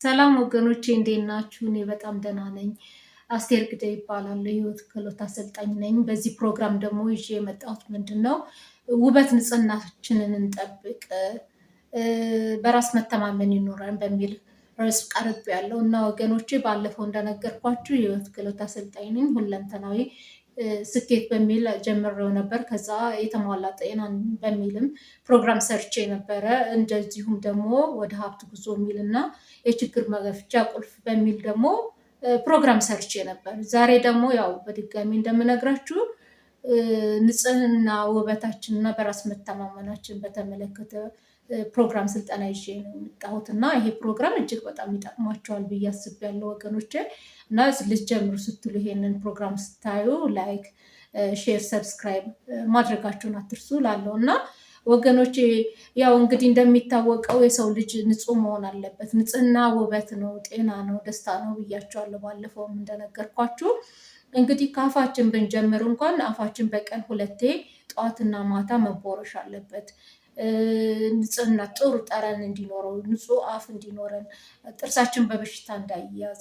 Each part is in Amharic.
ሰላም ወገኖቼ እንዴት ናችሁ? እኔ በጣም ደህና ነኝ። አስቴር ግደይ ይባላል። የህይወት ክህሎት አሰልጣኝ ነኝ። በዚህ ፕሮግራም ደግሞ ይዤ የመጣሁት ምንድን ነው? ውበት ንጽህናችንን እንጠብቅ፣ በራስ መተማመን ይኖረን በሚል ርዕስ ቀርብ ያለው እና ወገኖቼ ባለፈው እንደነገርኳችሁ የህይወት ክህሎት አሰልጣኝ ነኝ። ሁለንተናዊ ስኬት በሚል ጀምሬው ነበር። ከዛ የተሟላ ጤናን በሚልም ፕሮግራም ሰርቼ ነበረ። እንደዚሁም ደግሞ ወደ ሀብት ጉዞ የሚል እና የችግር መፍቻ ቁልፍ በሚል ደግሞ ፕሮግራም ሰርቼ ነበር። ዛሬ ደግሞ ያው በድጋሚ እንደምነግራችሁ ንጽህና ውበታችን እና በራስ መተማመናችን በተመለከተ ፕሮግራም ስልጠና ይዤ ነው የመጣሁት እና ይሄ ፕሮግራም እጅግ በጣም ይጠቅማቸዋል ብዬ አስቤያለሁ ወገኖቼ። እና ልትጀምሩ ስትሉ ይሄንን ፕሮግራም ስታዩ ላይክ፣ ሼር፣ ሰብስክራይብ ማድረጋችሁን አትርሱ ላለው እና ወገኖቼ ያው እንግዲህ እንደሚታወቀው የሰው ልጅ ንጹህ መሆን አለበት። ንጽህና ውበት ነው፣ ጤና ነው፣ ደስታ ነው ብያቸዋለሁ ባለፈውም እንደነገርኳችሁ። እንግዲህ ከአፋችን ብንጀምር እንኳን አፋችን በቀን 2 ጠዋትና ማታ መቦረሽ አለበት። ንጽህና ጥሩ ጠረን እንዲኖረው፣ ንጹህ አፍ እንዲኖረን፣ ጥርሳችን በበሽታ እንዳይያዝ፣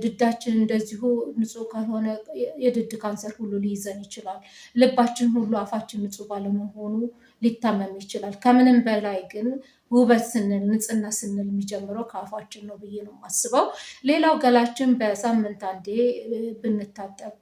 ድዳችን እንደዚሁ ንጹህ ካልሆነ የድድ ካንሰር ሁሉ ሊይዘን ይችላል። ልባችን ሁሉ አፋችን ንጹህ ባለመሆኑ ሊታመም ይችላል። ከምንም በላይ ግን ውበት ስንል ንጽህና ስንል የሚጀምረው ከአፋችን ነው ብዬ ነው የማስበው። ሌላው ገላችን በሳምንት አንዴ ብንታጠብ፣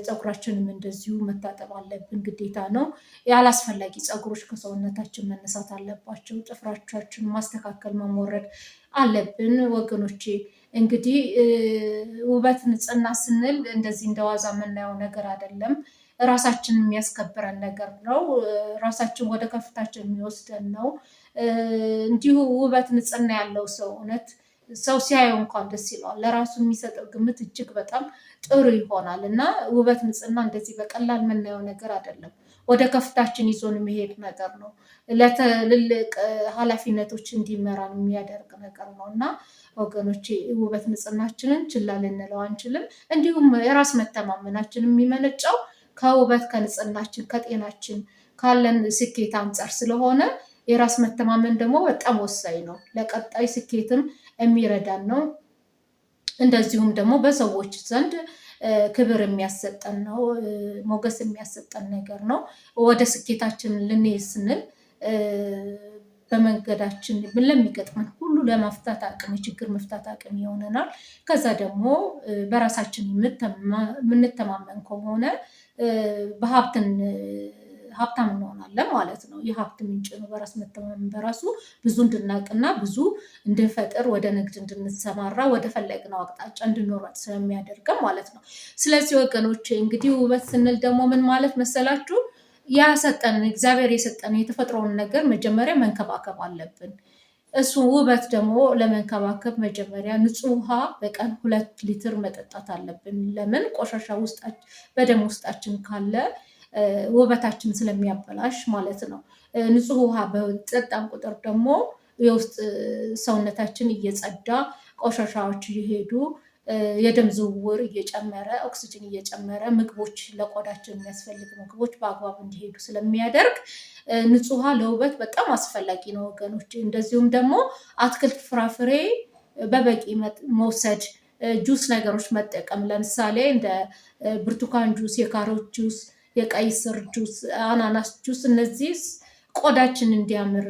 ፀጉራችንም እንደዚሁ መታጠብ አለብን፣ ግዴታ ነው። ያላስፈላጊ ፀጉሮች ከሰውነታችን መነሳት አለባቸው። ጥፍራቻችን ማስተካከል መሞረድ አለብን ወገኖቼ። እንግዲህ ውበት ንጽህና ስንል እንደዚህ እንደዋዛ የምናየው ነገር አይደለም። ራሳችንን የሚያስከብረን ነገር ነው። ራሳችን ወደ ከፍታችን የሚወስደን ነው። እንዲሁ ውበት ንጽህና ያለው ሰው እውነት ሰው ሲያየው እንኳን ደስ ይለዋል። ለራሱ የሚሰጠው ግምት እጅግ በጣም ጥሩ ይሆናል እና ውበት ንጽህና እንደዚህ በቀላል የምናየው ነገር አይደለም። ወደ ከፍታችን ይዞን የሚሄድ ነገር ነው። ለትልልቅ ኃላፊነቶች እንዲመራን የሚያደርግ ነገር ነው እና ወገኖቼ ውበት ንጽህናችንን ችላ ልንለው አንችልም። እንዲሁም የራስ መተማመናችን የሚመነጨው ከውበት ከንጽህናችን ከጤናችን ካለን ስኬት አንጻር ስለሆነ የራስ መተማመን ደግሞ በጣም ወሳኝ ነው። ለቀጣይ ስኬትም የሚረዳን ነው። እንደዚሁም ደግሞ በሰዎች ዘንድ ክብር የሚያሰጠን ነው። ሞገስ የሚያሰጠን ነገር ነው። ወደ ስኬታችን ልንሄድ ስንል በመንገዳችን ለሚገጥመን ሁሉ ለመፍታት አቅም የችግር መፍታት አቅም ይሆነናል። ከዛ ደግሞ በራሳችን የምንተማመን ከሆነ ሀብታም እንሆናለን ማለት ነው። የሀብት ምንጭ ነው በራስ መተማመን። በራሱ ብዙ እንድናቅና ብዙ እንድንፈጥር ወደ ንግድ እንድንሰማራ ወደ ፈለግነው አቅጣጫ እንድንሮጥ ስለሚያደርገን ማለት ነው። ስለዚህ ወገኖች እንግዲህ ውበት ስንል ደግሞ ምን ማለት መሰላችሁ? ያሰጠንን እግዚአብሔር የሰጠንን የተፈጥሮውን ነገር መጀመሪያ መንከባከብ አለብን። እሱ ውበት ደግሞ ለመንከባከብ መጀመሪያ ንጹህ ውሃ በቀን 2 ሊትር መጠጣት አለብን። ለምን? ቆሻሻ በደም ውስጣችን ካለ ውበታችን ስለሚያበላሽ ማለት ነው። ንጹህ ውሃ በጠጣን ቁጥር ደግሞ የውስጥ ሰውነታችን እየጸዳ ቆሻሻዎች እየሄዱ የደም ዝውውር እየጨመረ ኦክሲጅን እየጨመረ ምግቦች ለቆዳችን የሚያስፈልጉ ምግቦች በአግባብ እንዲሄዱ ስለሚያደርግ ንጹህ ውሃ ለውበት በጣም አስፈላጊ ነው ወገኖች። እንደዚሁም ደግሞ አትክልት ፍራፍሬ በበቂ መውሰድ፣ ጁስ ነገሮች መጠቀም ለምሳሌ እንደ ብርቱካን ጁስ፣ የካሮት ጁስ፣ የቀይ ስር ጁስ፣ አናናስ ጁስ እነዚህ ቆዳችን እንዲያምር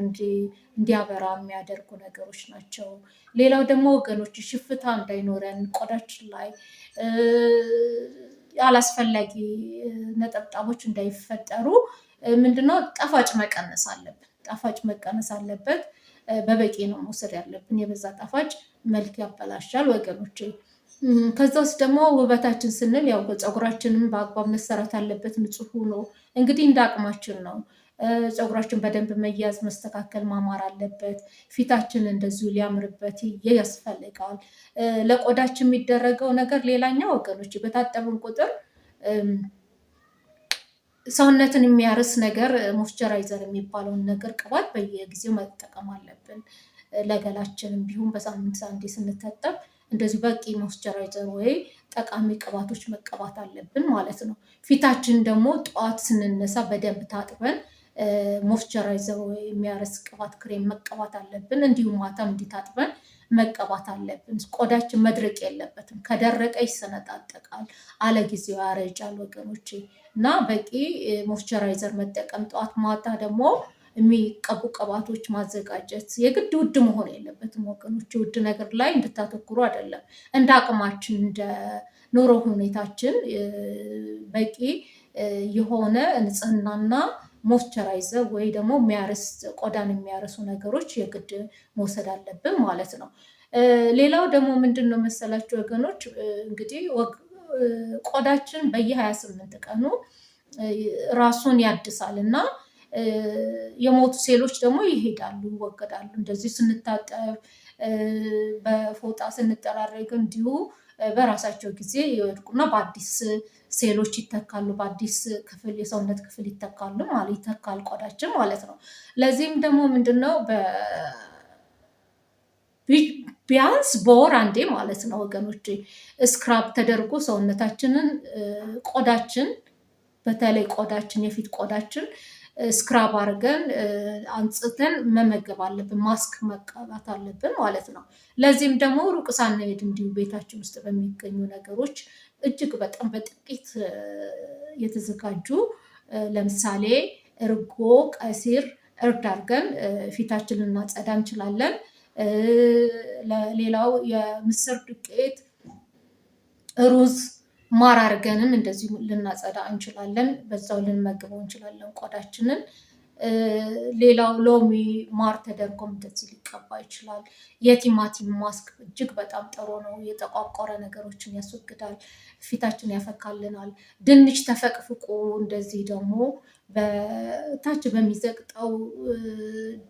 እንዲያበራ የሚያደርጉ ነገሮች ናቸው። ሌላው ደግሞ ወገኖች ሽፍታ እንዳይኖረን ቆዳችን ላይ ያላስፈላጊ ነጠብጣቦች እንዳይፈጠሩ ምንድነው ጣፋጭ መቀነስ አለብን። ጣፋጭ መቀነስ አለበት። በበቂ ነው መውሰድ ያለብን። የበዛ ጣፋጭ መልክ ያበላሻል ወገኖቼ። ከዛ ውስጥ ደግሞ ውበታችን ስንል ያው ፀጉራችንም በአግባብ መሰራት አለበት ንጹህ ሆኖ። እንግዲህ እንደ አቅማችን ነው። ፀጉራችን በደንብ መያዝ መስተካከል ማማር አለበት። ፊታችን እንደዚሁ ሊያምርበት ያስፈልጋል። ለቆዳችን የሚደረገው ነገር ሌላኛው ወገኖች በታጠብን ቁጥር ሰውነትን የሚያርስ ነገር ሞይስቸራይዘር የሚባለውን ነገር ቅባት በየጊዜው መጠቀም አለብን። ለገላችንም ቢሆን በሳምንት አንዴ ስንታጠብ እንደዚሁ በቂ ሞይስቸራይዘር ወይ ጠቃሚ ቅባቶች መቀባት አለብን ማለት ነው። ፊታችን ደግሞ ጠዋት ስንነሳ በደንብ ታጥበን ሞይስቸራይዘር ወይ የሚያርስ ቅባት ክሬም መቀባት አለብን። እንዲሁም ማታም እንዲታጥበን መቀባት አለብን። ቆዳችን መድረቅ የለበትም። ከደረቀ ይሰነጣጠቃል፣ አለጊዜው ያረጃል ወገኖቼ። እና በቂ ሞይስቸራይዘር መጠቀም፣ ጠዋት ማታ ደግሞ የሚቀቡ ቅባቶች ማዘጋጀት። የግድ ውድ መሆን የለበትም ወገኖች። ውድ ነገር ላይ እንድታተኩሩ አይደለም። እንደ አቅማችን እንደ ኑሮ ሁኔታችን በቂ የሆነ ንጽህናና ሞይስቸራይዘር ወይ ደግሞ ቆዳን የሚያርሱ ነገሮች የግድ መውሰድ አለብን ማለት ነው። ሌላው ደግሞ ምንድን ነው መሰላችሁ ወገኖች፣ እንግዲህ ቆዳችን በየ28 ቀኑ ራሱን ያድሳል እና የሞቱ ሴሎች ደግሞ ይሄዳሉ፣ ይወገዳሉ። እንደዚህ ስንታጠብ በፎጣ ስንጠራረግ እንዲሁ በራሳቸው ጊዜ ይወድቁና በአዲስ ሴሎች ይተካሉ፣ በአዲስ ክፍል የሰውነት ክፍል ይተካሉ ማለት ይተካል ቆዳችን ማለት ነው። ለዚህም ደግሞ ምንድነው ቢያንስ በወር አንዴ ማለት ነው ወገኖች ስክራብ ተደርጎ ሰውነታችንን ቆዳችን በተለይ ቆዳችን የፊት ቆዳችን ስክራብ አድርገን አንጽተን መመገብ አለብን። ማስክ መቀባት አለብን ማለት ነው። ለዚህም ደግሞ ሩቅ ሳንሄድ እንዲሁ ቤታችን ውስጥ በሚገኙ ነገሮች እጅግ በጣም በጥቂት የተዘጋጁ ለምሳሌ እርጎ፣ ቀሲር፣ እርድ አድርገን ፊታችንን እናጸዳ እንችላለን። ሌላው የምስር ዱቄት፣ ሩዝ፣ ማር አድርገንም እንደዚሁ ልናጸዳ እንችላለን። በዛው ልንመግበው እንችላለን ቆዳችንን። ሌላው ሎሚ፣ ማር ተደርጎም እንደዚህ ሊቀባ ይችላል። የቲማቲም ማስክ እጅግ በጣም ጥሩ ነው። የጠቋቆረ ነገሮችን ያስወግዳል፣ ፊታችን ያፈካልናል። ድንች ተፈቅፍቆ እንደዚህ ደግሞ በታች በሚዘቅጠው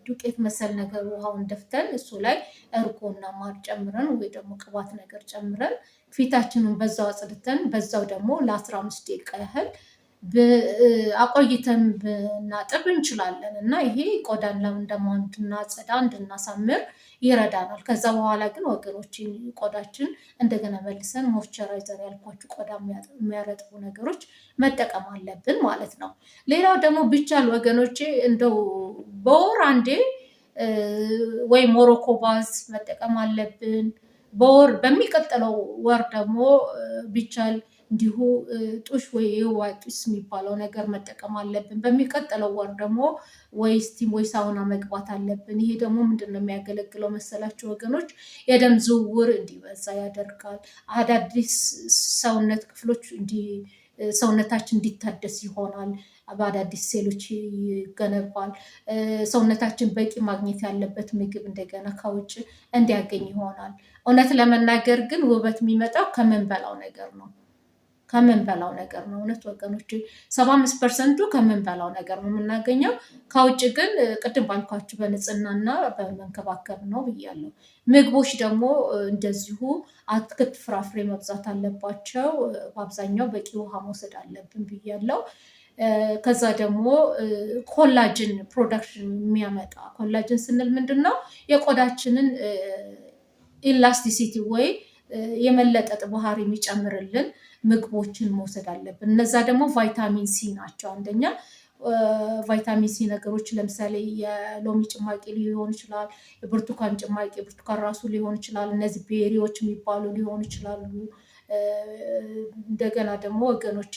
ዱቄት መሰል ነገር ውሃውን ደፍተን እሱ ላይ እርጎና ማር ጨምረን ወይ ደግሞ ቅባት ነገር ጨምረን ፊታችንን በዛው አጽድተን በዛው ደግሞ ለ15 ደቂቃ ያህል አቆይተን ብናጥብ እንችላለን እና ይሄ ቆዳን እንድናጸዳ እንድናሳምር ይረዳናል። ከዛ በኋላ ግን ወገኖች ቆዳችን እንደገና መልሰን ሞይስቸራይዘር ያልኳችሁ ቆዳ የሚያረጥቡ ነገሮች መጠቀም አለብን ማለት ነው። ሌላው ደግሞ ቢቻል ወገኖቼ እንደው በወር አንዴ ወይ ሞሮኮ ባዝ መጠቀም አለብን። በሚቀጥለው ወር ደግሞ ቢቻል እንዲሁ ጡሽ ወይ የውሃ ጢስ የሚባለው ነገር መጠቀም አለብን። በሚቀጥለው ወር ደግሞ ወይ ስቲም ወይ ሳውና መግባት አለብን። ይሄ ደግሞ ምንድን ነው የሚያገለግለው መሰላችሁ ወገኖች? የደም ዝውውር እንዲበዛ ያደርጋል። አዳዲስ ሰውነት ክፍሎች ሰውነታችን እንዲታደስ ይሆናል። በአዳዲስ ሴሎች ይገነባል። ሰውነታችን በቂ ማግኘት ያለበት ምግብ እንደገና ከውጭ እንዲያገኝ ይሆናል። እውነት ለመናገር ግን ውበት የሚመጣው ከምንበላው ነገር ነው። ከምንበላው ነገር ነው። እውነት ወገኖች 75% ከምንበላው ነገር ነው የምናገኘው። ከውጭ ግን ቅድም ባልኳችሁ በንጽህናና በመንከባከብ ነው ብያለሁ። ምግቦች ደግሞ እንደዚሁ አትክልት፣ ፍራፍሬ መብዛት አለባቸው። በአብዛኛው በቂ ውሃ መውሰድ አለብን ብያለሁ። ከዛ ደግሞ ኮላጅን ፕሮዳክሽን የሚያመጣ ኮላጅን ስንል ምንድን ነው? የቆዳችንን ኢላስቲሲቲ ወይ የመለጠጥ ባህሪ የሚጨምርልን ምግቦችን መውሰድ አለብን። እነዛ ደግሞ ቫይታሚን ሲ ናቸው። አንደኛ ቫይታሚን ሲ ነገሮች ለምሳሌ የሎሚ ጭማቂ ሊሆን ይችላል፣ የብርቱካን ጭማቂ ብርቱካን ራሱ ሊሆን ይችላል። እነዚህ ቤሪዎች የሚባሉ ሊሆኑ ይችላሉ። እንደገና ደግሞ ወገኖቼ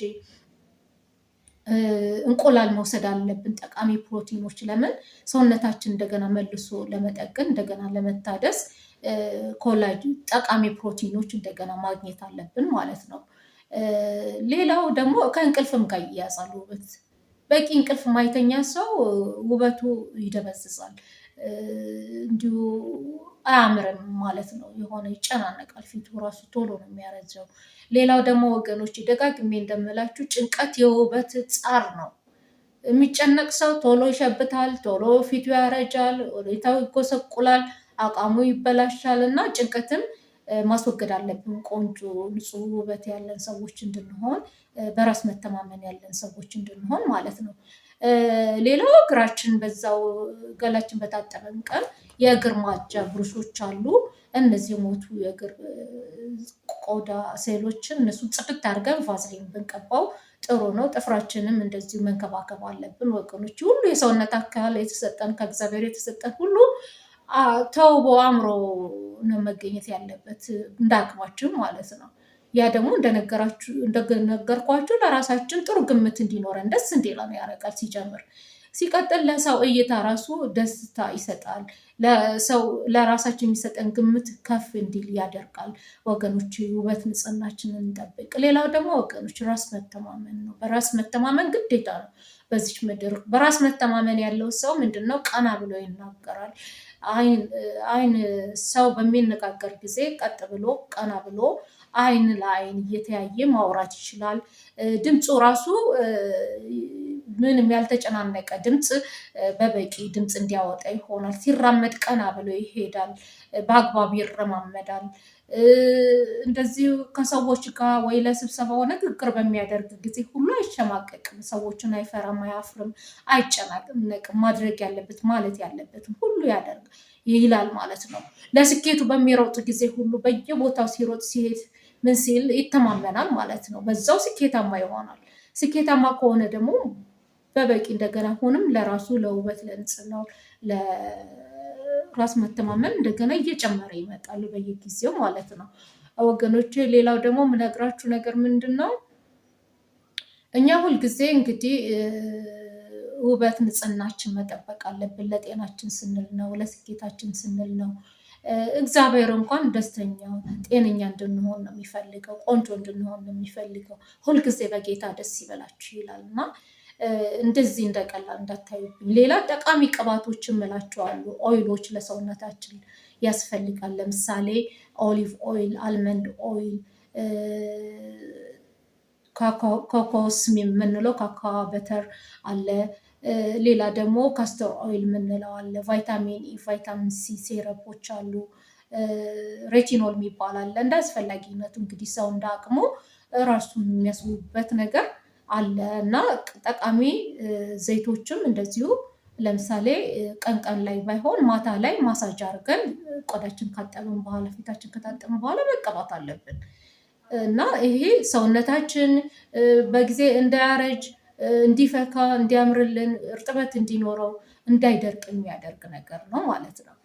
እንቁላል መውሰድ አለብን። ጠቃሚ ፕሮቲኖች ለምን ሰውነታችን እንደገና መልሶ ለመጠገን እንደገና ለመታደስ ኮላጅን ጠቃሚ ፕሮቲኖች እንደገና ማግኘት አለብን ማለት ነው። ሌላው ደግሞ ከእንቅልፍም ጋር ይያዛል ውበት። በቂ እንቅልፍ ማይተኛ ሰው ውበቱ ይደበዝዛል፣ እንዲሁ አያምርም ማለት ነው። የሆነ ይጨናነቃል፣ ፊቱ ራሱ ቶሎ ነው የሚያረጀው። ሌላው ደግሞ ወገኖች ደጋግሜ እንደምላችሁ ጭንቀት የውበት ጻር ነው። የሚጨነቅ ሰው ቶሎ ይሸብታል፣ ቶሎ ፊቱ ያረጃል፣ ሁኔታው ይጎሰቁላል፣ አቋሙ ይበላሻል እና ጭንቀትን ማስወገድ አለብን። ቆንጆ ንጹህ ውበት ያለን ሰዎች እንድንሆን፣ በራስ መተማመን ያለን ሰዎች እንድንሆን ማለት ነው። ሌላው እግራችን በዛው ገላችን በታጠበን ቀን የእግር ማጽጃ ብሩሾች አሉ። እነዚህ የሞቱ የእግር ቆዳ ሴሎችን እነሱን ጽድት አድርገን ቫዝሊን ብንቀባው ጥሩ ነው። ጥፍራችንም እንደዚሁ መንከባከብ አለብን ወገኖች። ሁሉ የሰውነት አካል የተሰጠን ከእግዚአብሔር የተሰጠን ሁሉ ተውቦ አምሮ ነው መገኘት ያለበት እንዳቅማችን ማለት ነው። ያ ደግሞ እንደነገርኳችሁ ለራሳችን ጥሩ ግምት እንዲኖረን ደስ እንዲለን ያደርጋል ሲጀምር። ሲቀጥል ለሰው እይታ ራሱ ደስታ ይሰጣል። ለሰው ለራሳችን የሚሰጠን ግምት ከፍ እንዲል ያደርጋል። ወገኖች ውበት ንጽህናችንን እንጠብቅ። ሌላው ደግሞ ወገኖች ራስ መተማመን ነው። በራስ መተማመን ግዴታ ነው። በዚች ምድር በራስ መተማመን ያለው ሰው ምንድን ነው? ቀና ብሎ ይናገራል። አይን ሰው በሚነጋገር ጊዜ ቀጥ ብሎ ቀና ብሎ አይን ለአይን እየተያየ ማውራት ይችላል። ድምፁ ራሱ ምንም ያልተጨናነቀ ድምፅ በበቂ ድምፅ እንዲያወጣ ይሆናል። ሲራመድ ቀና ብሎ ይሄዳል። በአግባብ ይረማመዳል። እንደዚሁ ከሰዎች ጋር ወይ ለስብሰባው ንግግር በሚያደርግ ጊዜ ሁሉ አይሸማቀቅም። ሰዎችን አይፈራም፣ አያፍርም፣ አይጨናነቅም። ማድረግ ያለበት ማለት ያለበትም ሁሉ ያደርግ ይላል ማለት ነው። ለስኬቱ በሚሮጥ ጊዜ ሁሉ በየቦታው ሲሮጥ ሲሄድ ምን ሲል ይተማመናል ማለት ነው። በዛው ስኬታማ ይሆናል። ስኬታማ ከሆነ ደግሞ በበቂ እንደገና አሁንም ለራሱ ለውበት ለንጽህናው ለራስ መተማመን እንደገና እየጨመረ ይመጣል በየጊዜው ማለት ነው ወገኖቼ። ሌላው ደግሞ የምነግራችሁ ነገር ምንድን ነው? እኛ ሁልጊዜ እንግዲህ ውበት ንጽህናችን መጠበቅ አለብን። ለጤናችን ስንል ነው፣ ለስኬታችን ስንል ነው። እግዚአብሔር እንኳን ደስተኛ ጤነኛ እንድንሆን ነው የሚፈልገው፣ ቆንጆ እንድንሆን ነው የሚፈልገው። ሁልጊዜ በጌታ ደስ ይበላችሁ ይላል እና እንደዚህ እንደቀላል እንዳታዩብኝ። ሌላ ጠቃሚ ቅባቶችን እምላቸዋለሁ። ኦይሎች ለሰውነታችን ያስፈልጋል። ለምሳሌ ኦሊቭ ኦይል፣ አልመንድ ኦይል፣ ኮኮስ የምንለው ካካ በተር አለ። ሌላ ደግሞ ካስተር ኦይል የምንለው አለ። ቫይታሚን ኢ፣ ቫይታሚን ሲ ሴረፖች አሉ። ሬቲኖል የሚባል አለ። እንደ አስፈላጊነቱ እንግዲህ ሰው እንዳቅሙ ራሱን የሚያስውበት ነገር አለ እና ጠቃሚ ዘይቶችም እንደዚሁ ለምሳሌ ቀን ቀን ላይ ባይሆን ማታ ላይ ማሳጅ አድርገን ቆዳችን ካጠብን በኋላ ፊታችን ከታጠብን በኋላ መቀባት አለብን እና ይሄ ሰውነታችን በጊዜ እንዳያረጅ፣ እንዲፈካ፣ እንዲያምርልን፣ እርጥበት እንዲኖረው፣ እንዳይደርቅ የሚያደርግ ነገር ነው ማለት ነው።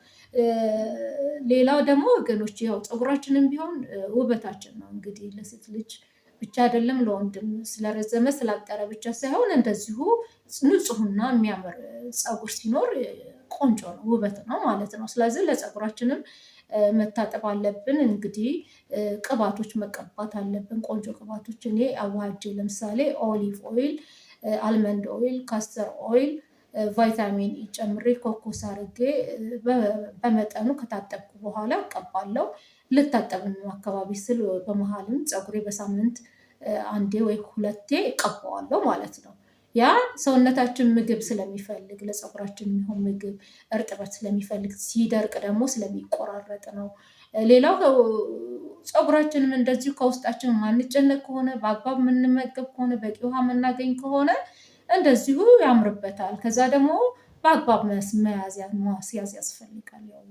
ሌላው ደግሞ ወገኖች ያው ፀጉራችንም ቢሆን ውበታችን ነው። እንግዲህ ለሴት ልጅ ብቻ አይደለም ለወንድም ስለረዘመ ስላጠረ ብቻ ሳይሆን እንደዚሁ ንጹህና የሚያምር ፀጉር ሲኖር ቆንጆ ነው፣ ውበት ነው ማለት ነው። ስለዚህ ለፀጉራችንም መታጠብ አለብን። እንግዲህ ቅባቶች መቀባት አለብን፣ ቆንጆ ቅባቶች። እኔ አዋሃጄ ለምሳሌ ኦሊቭ ኦይል፣ አልመንድ ኦይል፣ ካስተር ኦይል፣ ቫይታሚን ኢ ጨምሬ ኮኮስ አድርጌ በመጠኑ ከታጠብኩ በኋላ እቀባለሁ። ልታጠብም አካባቢ ስል በመሀልም ፀጉሬ በሳምንት አንዴ ወይ ሁለቴ እቀባዋለሁ ማለት ነው። ያ ሰውነታችን ምግብ ስለሚፈልግ ለፀጉራችን የሚሆን ምግብ እርጥበት ስለሚፈልግ፣ ሲደርቅ ደግሞ ስለሚቆራረጥ ነው። ሌላው ፀጉራችንም እንደዚሁ ከውስጣችን ማንጨነቅ ከሆነ፣ በአግባብ የምንመገብ ከሆነ፣ በቂ ውሃ የምናገኝ ከሆነ እንደዚሁ ያምርበታል። ከዛ ደግሞ በአግባብ ማስያዝ ያስፈልጋል። ያው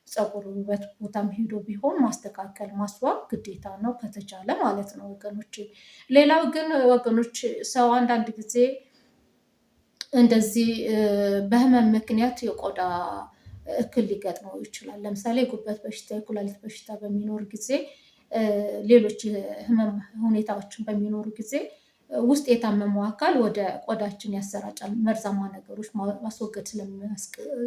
ፀጉር ውበት ቦታም ሄዶ ቢሆን ማስተካከል ማስዋብ ግዴታ ነው ከተቻለ ማለት ነው ወገኖች። ሌላው ግን ወገኖች ሰው አንዳንድ ጊዜ እንደዚህ በህመም ምክንያት የቆዳ እክል ሊገጥመው ይችላል። ለምሳሌ የጉበት በሽታ፣ የኩላሊት በሽታ በሚኖር ጊዜ፣ ሌሎች ህመም ሁኔታዎችን በሚኖሩ ጊዜ ውስጥ የታመመው አካል ወደ ቆዳችን ያሰራጫል። መርዛማ ነገሮች ማስወገድ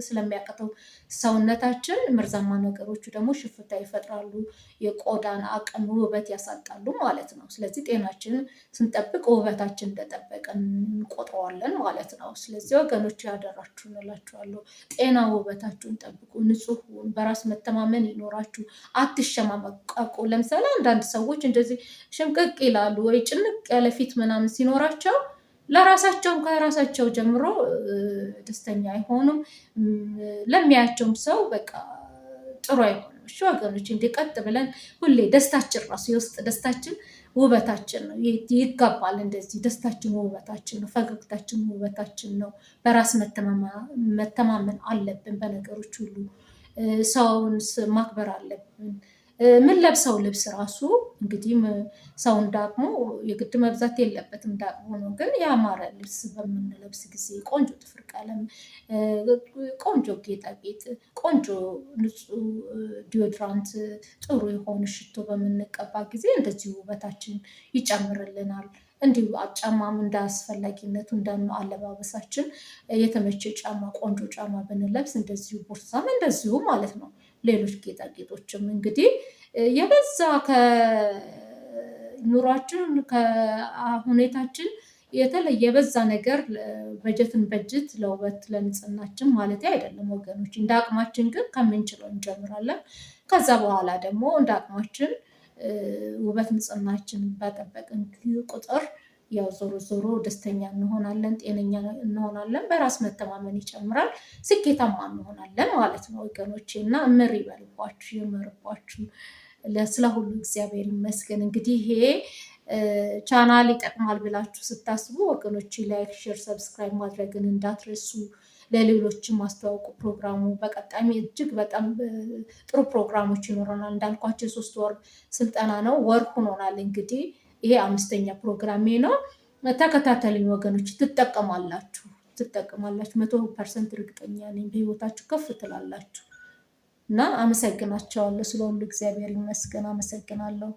ስለሚያቅተው ሰውነታችን መርዛማ ነገሮቹ ደግሞ ሽፍታ ይፈጥራሉ፣ የቆዳን አቅም ውበት ያሳጣሉ ማለት ነው። ስለዚህ ጤናችንን ስንጠብቅ ውበታችን እንደጠበቀን እንቆጥረዋለን ማለት ነው። ስለዚህ ወገኖች ያደራችሁን እላችኋለሁ፣ ጤና ውበታችሁን ጠብቁ፣ ንጹህ ሁኑ፣ በራስ መተማመን ይኖራችሁ፣ አትሸማቀቁ። ለምሳሌ አንዳንድ ሰዎች እንደዚህ ሽምቅቅ ይላሉ ወይ ጭንቅ ያለ ፊት ምናምን ሲኖራቸው ለራሳቸውም ከራሳቸው ጀምሮ ደስተኛ አይሆኑም። ለሚያያቸውም ሰው በቃ ጥሩ አይሆንም። እሺ ወገኖች እንዲህ ቀጥ ብለን ሁሌ ደስታችን ራሱ የውስጥ ደስታችን ውበታችን ነው። ይገባል። እንደዚህ ደስታችን ውበታችን ነው። ፈገግታችን ውበታችን ነው። በራስ መተማመን አለብን። በነገሮች ሁሉ ሰውን ማክበር አለብን። ምን ለብሰው ልብስ ራሱ እንግዲህ ሰው እንዳቅሙ የግድ መብዛት የለበትም፣ እንዳቅሙ ነው። ግን ያማረ ልብስ በምንለብስ ጊዜ ቆንጆ ጥፍር ቀለም፣ ቆንጆ ጌጣጌጥ፣ ቆንጆ ንጹህ ዲዮድራንት፣ ጥሩ የሆነ ሽቶ በምንቀባ ጊዜ እንደዚሁ ውበታችን ይጨምርልናል። እንዲሁ ጫማም እንደ አስፈላጊነቱ እንደ አለባበሳችን የተመቸ ጫማ ቆንጆ ጫማ ብንለብስ እንደዚሁ ቦርሳም እንደዚሁ ማለት ነው። ሌሎች ጌጣጌጦችም እንግዲህ የበዛ ከኑሯችን ከሁኔታችን የተለየ የበዛ ነገር በጀትን በጅት ለውበት ለንጽህናችን ማለት አይደለም ወገኖች። እንደ አቅማችን ግን ከምንችለው እንጀምራለን። ከዛ በኋላ ደግሞ እንደ አቅማችን ውበት ንጽህናችን በጠበቅን ቁጥር ያው ዞሮ ዞሮ ደስተኛ እንሆናለን፣ ጤነኛ እንሆናለን፣ በራስ መተማመን ይጨምራል፣ ስኬታማ እንሆናለን ማለት ነው ወገኖቼ። እና እምር ይበልባችሁ ይመርባችሁ። ስለ ሁሉ እግዚአብሔር ይመስገን። እንግዲህ ይሄ ቻናል ይጠቅማል ብላችሁ ስታስቡ ወገኖቼ ላይክ፣ ሼር፣ ሰብስክራይብ ማድረግን እንዳትረሱ። ለሌሎችም ማስተዋወቁ። ፕሮግራሙ በቀጣሚ እጅግ በጣም ጥሩ ፕሮግራሞች ይኖረናል። እንዳልኳቸው 3 ወር ስልጠና ነው፣ ወር ሆኖናል። እንግዲህ ይሄ 5ኛ ፕሮግራሜ ነው። ተከታተሉኝ ወገኖች፣ ትጠቀማላችሁ 100% እርግጠኛ ነኝ። በህይወታችሁ ከፍ ትላላችሁ። እና አመሰግናቸዋለሁ። ስለሁሉ እግዚአብሔር ይመስገን። አመሰግናለሁ።